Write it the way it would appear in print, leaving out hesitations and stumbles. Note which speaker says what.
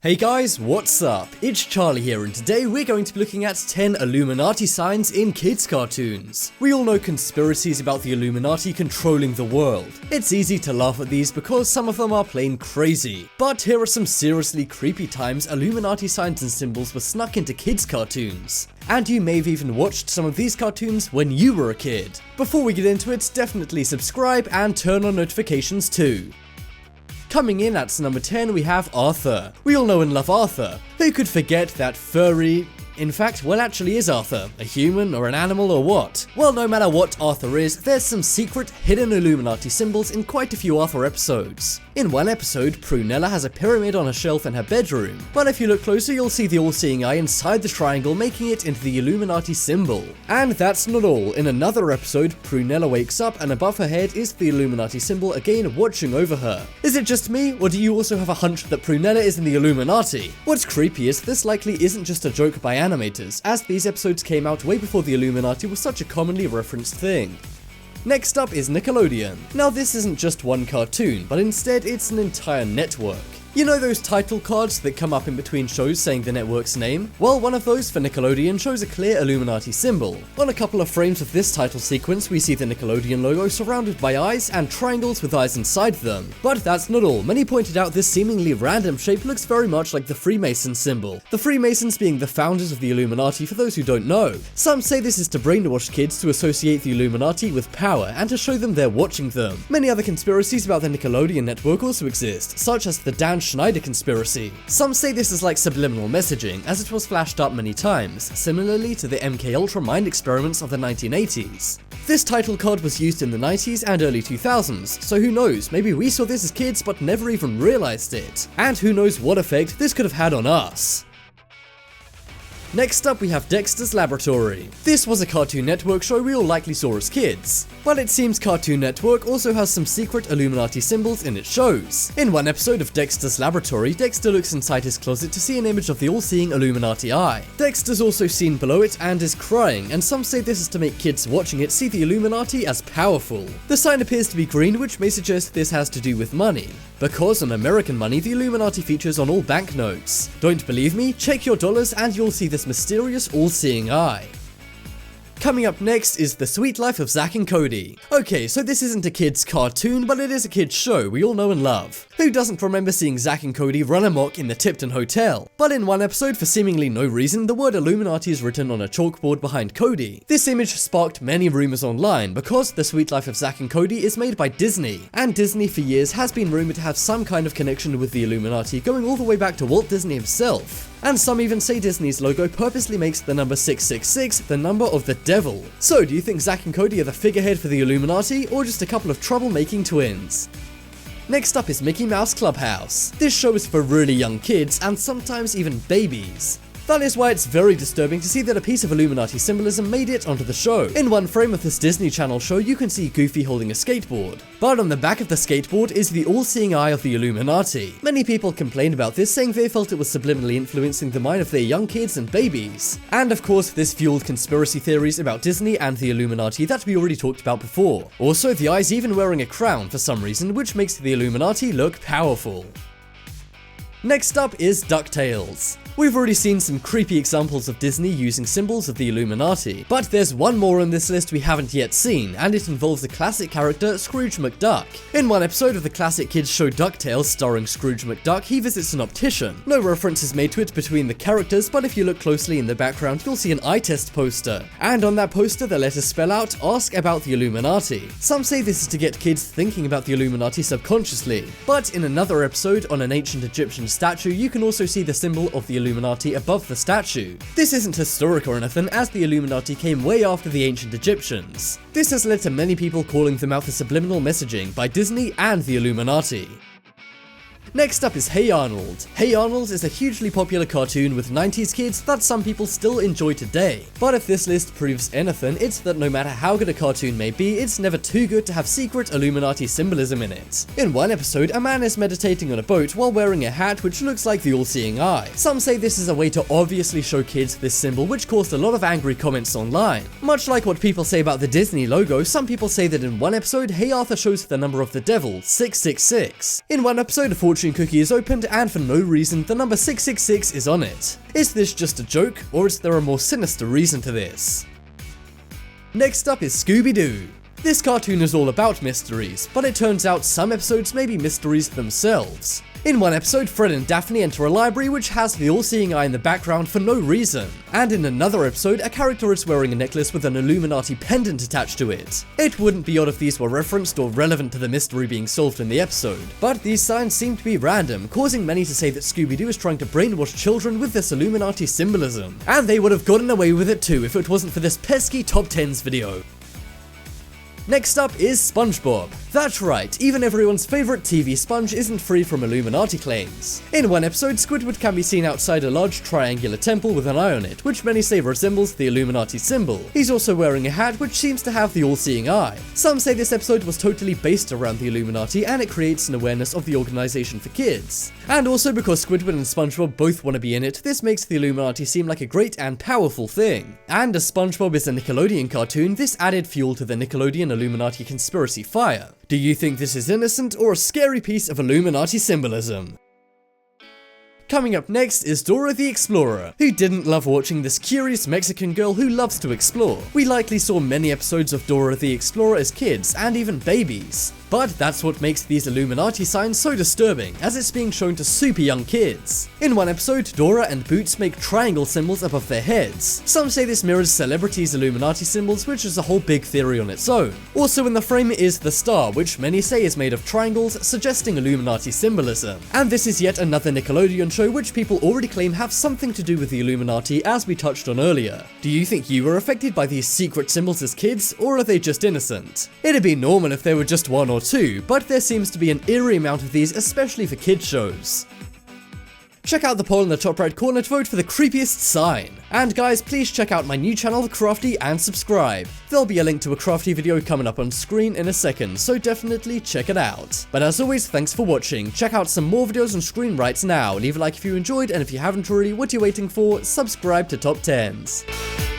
Speaker 1: Hey guys, what's up? It's Charlie here, and today we're going to be looking at 10 Illuminati signs in kids' cartoons. We all know conspiracies about the Illuminati controlling the world. It's easy to laugh at these because some of them are plain crazy. But here are some seriously creepy times Illuminati signs and symbols were snuck into kids' cartoons. And you may have even watched some of these cartoons when you were a kid. Before we get into it, definitely subscribe and turn on notifications too. Coming in at number 10, we have Arthur. We all know and love Arthur. Who could forget that furry... In fact, what actually is Arthur? A human or an animal or what? Well, no matter what Arthur is, there's some secret hidden Illuminati symbols in quite a few Arthur episodes. In one episode, Prunella has a pyramid on a shelf in her bedroom, but if you look closer you'll see the all-seeing eye inside the triangle, making it into the Illuminati symbol. And that's not all. In another episode, Prunella wakes up and above her head is the Illuminati symbol again watching over her. Is it just me, or do you also have a hunch that Prunella is in the Illuminati? What's creepy is this likely isn't just a joke by animators, as these episodes came out way before the Illuminati was such a commonly referenced thing. Next up is Nickelodeon. Now this isn't just one cartoon, but instead it's an entire network. You know those title cards that come up in between shows saying the network's name? Well, one of those for Nickelodeon shows a clear Illuminati symbol. On a couple of frames of this title sequence, we see the Nickelodeon logo surrounded by eyes and triangles with eyes inside them. But that's not all. Many pointed out this seemingly random shape looks very much like the Freemason symbol. The Freemasons being the founders of the Illuminati for those who don't know. Some say this is to brainwash kids to associate the Illuminati with power and to show them they're watching them. Many other conspiracies about the Nickelodeon network also exist, such as the Dan Schneider conspiracy. Some say this is like subliminal messaging, as it was flashed up many times, similarly to the MKUltra mind experiments of the 1980s. This title card was used in the 90s and early 2000s, so who knows, maybe we saw this as kids but never even realized it. And who knows what effect this could have had on us. Next up we have Dexter's Laboratory. This was a Cartoon Network show we all likely saw as kids. But it seems Cartoon Network also has some secret Illuminati symbols in its shows. In one episode of Dexter's Laboratory, Dexter looks inside his closet to see an image of the all-seeing Illuminati eye. Dexter's also seen below it and is crying, and some say this is to make kids watching it see the Illuminati as powerful. The sign appears to be green, which may suggest this has to do with money, because on American money the Illuminati features on all banknotes. Don't believe me? Check your dollars and you'll see this mysterious all-seeing eye. Coming up next is The Sweet Life of Zack and Cody. Okay, so this isn't a kid's cartoon, but it is a kid's show we all know and love. Who doesn't remember seeing Zack and Cody run amok in the Tipton Hotel? But in one episode, for seemingly no reason, the word Illuminati is written on a chalkboard behind Cody. This image sparked many rumors online because The Sweet Life of Zack and Cody is made by Disney, and Disney for years has been rumored to have some kind of connection with the Illuminati, going all the way back to Walt Disney himself. And some even say Disney's logo purposely makes the number 666 the number of the devil. So do you think Zack and Cody are the figurehead for the Illuminati, or just a couple of troublemaking twins? Next up is Mickey Mouse Clubhouse. This show is for really young kids, and sometimes even babies. That is why it's very disturbing to see that a piece of Illuminati symbolism made it onto the show. In one frame of this Disney Channel show, you can see Goofy holding a skateboard. But on the back of the skateboard is the all-seeing eye of the Illuminati. Many people complained about this, saying they felt it was subliminally influencing the mind of their young kids and babies. And of course, this fueled conspiracy theories about Disney and the Illuminati that we already talked about before. Also, the eye's even wearing a crown for some reason, which makes the Illuminati look powerful. Next up is DuckTales. We've already seen some creepy examples of Disney using symbols of the Illuminati, but there's one more on this list we haven't yet seen, and it involves the classic character Scrooge McDuck. In one episode of the classic kids show DuckTales starring Scrooge McDuck, he visits an optician. No reference is made to it between the characters, but if you look closely in the background you'll see an eye test poster, and on that poster the letters spell out "Ask about the Illuminati." Some say this is to get kids thinking about the Illuminati subconsciously, but in another episode on an ancient Egyptian statue you can also see the symbol of the Illuminati above the statue. This isn't historic or anything, as the Illuminati came way after the ancient Egyptians. This has led to many people calling them out for subliminal messaging by Disney and the Illuminati. Next up is Hey Arnold. Hey Arnold is a hugely popular cartoon with 90s kids that some people still enjoy today. But if this list proves anything, it's that no matter how good a cartoon may be, it's never too good to have secret Illuminati symbolism in it. In one episode, a man is meditating on a boat while wearing a hat which looks like the all-seeing eye. Some say this is a way to obviously show kids this symbol, which caused a lot of angry comments online. Much like what people say about the Disney logo, some people say that in one episode, Hey Arthur shows the number of the devil, 666. In one episode, a fortune fortune cookie is opened and for no reason the number 666 is on it. Is this just a joke, or is there a more sinister reason to this? Next up is Scooby-Doo. This cartoon is all about mysteries, but it turns out some episodes may be mysteries themselves. In one episode, Fred and Daphne enter a library which has the all-seeing eye in the background for no reason. And in another episode, a character is wearing a necklace with an Illuminati pendant attached to it. It wouldn't be odd if these were referenced or relevant to the mystery being solved in the episode, but these signs seem to be random, causing many to say that Scooby-Doo is trying to brainwash children with this Illuminati symbolism. And they would have gotten away with it too if it wasn't for this pesky top 10s video. Next up is SpongeBob. That's right, even everyone's favourite TV sponge isn't free from Illuminati claims. In one episode, Squidward can be seen outside a large triangular temple with an eye on it, which many say resembles the Illuminati symbol. He's also wearing a hat which seems to have the all-seeing eye. Some say this episode was totally based around the Illuminati and it creates an awareness of the organization for kids. And also because Squidward and SpongeBob both want to be in it, this makes the Illuminati seem like a great and powerful thing. And as SpongeBob is a Nickelodeon cartoon, this added fuel to the Nickelodeon Illuminati conspiracy fire. Do you think this is innocent or a scary piece of Illuminati symbolism? Coming up next is Dora the Explorer. Who didn't love watching this curious Mexican girl who loves to explore? We likely saw many episodes of Dora the Explorer as kids, and even babies. But that's what makes these Illuminati signs so disturbing, as it's being shown to super young kids. In one episode, Dora and Boots make triangle symbols above their heads. Some say this mirrors celebrities' Illuminati symbols, which is a whole big theory on its own. Also in the frame is the star, which many say is made of triangles, suggesting Illuminati symbolism. And this is yet another Nickelodeon show which people already claim have something to do with the Illuminati, as we touched on earlier. Do you think you were affected by these secret symbols as kids, or are they just innocent? It'd be normal if there were just one or two, but there seems to be an eerie amount of these, especially for kids shows. Check out the poll in the top right corner to vote for the creepiest sign. And guys, please check out my new channel, The Crafty, and subscribe. There'll be a link to a crafty video coming up on screen in a second, so definitely check it out. But as always, thanks for watching. Check out some more videos on screen right now. Leave a like if you enjoyed, and if you haven't already, what are you waiting for? Subscribe to Top 10s.